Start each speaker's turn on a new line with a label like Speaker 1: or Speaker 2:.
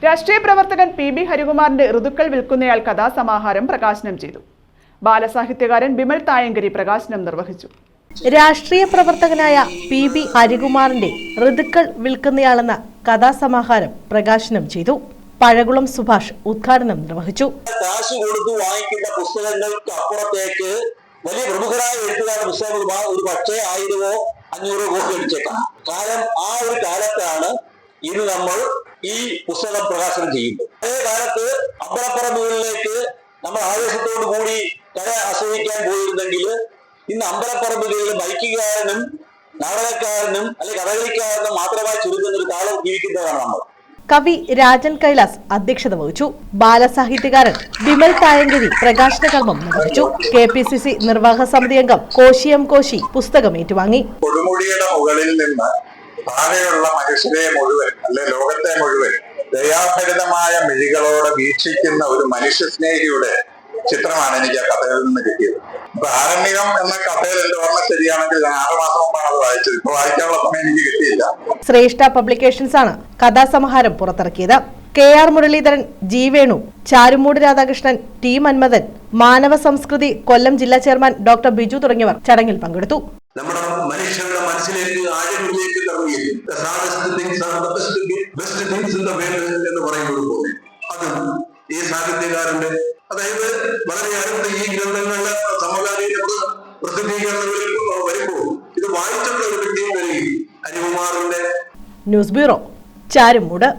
Speaker 1: രാഷ്ട്രീയ പ്രവർത്തകൻ പി.ബി. ഹരികുമാറിന്റെ ഋതുക്കൾ വിൽക്കുന്നയാൾ കഥാസമാഹാരം പ്രകാശനം ചെയ്തു. ബാലസാഹിത്യകാരൻ ബിമൽ തായങ്കരി പ്രകാശനം നിർവഹിച്ചു.
Speaker 2: രാഷ്ട്രീയ പ്രവർത്തകനായ പി.ബി. ഹരികുമാറിന്റെ ഋതുക്കൾ വിൽക്കുന്നയാളെന്ന കഥാസമാഹാരം പ്രകാശനം ചെയ്തു. പഴകുളം സുഭാഷ് ഉദ്ഘാടനം നിർവഹിച്ചു.
Speaker 3: കാശ് കൊടുത്തു വാങ്ങിക്കുന്ന പുസ്തകങ്ങൾക്ക് അപ്പുറത്തേക്ക് വലിയ പ്രമുഖരായ എഴുത്തുകാരുടെ പുസ്തകങ്ങൾ ഒരു പക്ഷേ 1000 500 കോപ്പി അടിച്ചേക്കാം. കാലം ആ ഒരു കാലത്താണ് ഇന്ന് നമ്മൾ ഈ പുസ്തകം പ്രകാശനം ചെയ്യുന്നത്. അതേ കാലത്ത് അമ്പലപ്പറമ്പുകളിലേക്ക് നമ്മൾ ആവേശത്തോടു കൂടി കഥ ആസ്വദിക്കാൻ പോയിരുന്നെങ്കിൽ ഇന്ന് അമ്പലപ്പറമ്പുകളിൽ ബൈക്കുകാരനും നാടകക്കാരനും അല്ലെങ്കിൽ കഥകളിക്കാരനും മാത്രമായി ചുരുങ്ങുന്ന ഒരു കാലം ജീവിക്കുന്നതാണ് നമ്മൾ.
Speaker 2: കവി രാജൻ കൈലാസ് അധ്യക്ഷത വഹിച്ചു. ബാലസാഹിത്യകാരൻ ബിമൽ തായങ്കരി പ്രകാശന കർമ്മം നിർവഹിച്ചു. KPCC നിർവാഹക സമിതി അംഗം കോശി കോശി പുസ്തകം ഏറ്റുവാങ്ങി.
Speaker 4: കൊടുമുടിയുടെ മുകളിൽ നിന്ന് താഴെയുള്ള മനുഷ്യരെ മുഴുവൻ അല്ലെ ലോകത്തെ മുഴുവൻ ദയാഭരിതമായ മിഴികളോടെ വീക്ഷിക്കുന്ന ഒരു മനുഷ്യസ്നേഹിയുടെ ചിത്രമാണ് എനിക്ക് ആ കഥകളിൽ നിന്ന് കിട്ടിയത്. ഇപ്പൊ ആരണ്യം എന്ന കഥയിൽ എന്റെ ഓർമ്മ ശരിയാണെങ്കിൽ 6 മാസം മുമ്പാണ് അത് വായിച്ചത്. ഇപ്പൊ വായിക്കാനുള്ള സമയം എനിക്ക് കിട്ടിയില്ല.
Speaker 2: ശ്രേഷ്ഠ പബ്ലിക്കേഷൻസ് ആണ് കഥാസമാഹാരം പുറത്തിറക്കിയത്. KR Muraleedharan, G Venu, Charummood Radhakrishnan, T Manmadhan, മാനവ സംസ്കൃതി കൊല്ലം ജില്ലാ ചെയർമാൻ ഡോക്ടർ ബിജു തുടങ്ങിയവർ ചടങ്ങിൽ പങ്കെടുത്തു.
Speaker 3: നമ്മുടെ മനുഷ്യരുടെ മനസ്സിലേക്ക് ആഴങ്ങളിലേക്ക് എന്ന് പറയുന്നത് പോലെ അതും ഈ സാഹിത്യകാരന്റെ അതായത് വളരെ അടുത്ത് ഈ ഗ്രന്ഥങ്ങളുടെ സമകാലീന പ്രസിദ്ധീകരണങ്ങളിൽ വരുമ്പോൾ ഇത് വായിച്ചിട്ടുള്ള ഒരു വ്യക്തിയും വരികയും ഹരികുമാറിന്റെ.
Speaker 2: News bureau, Charummood.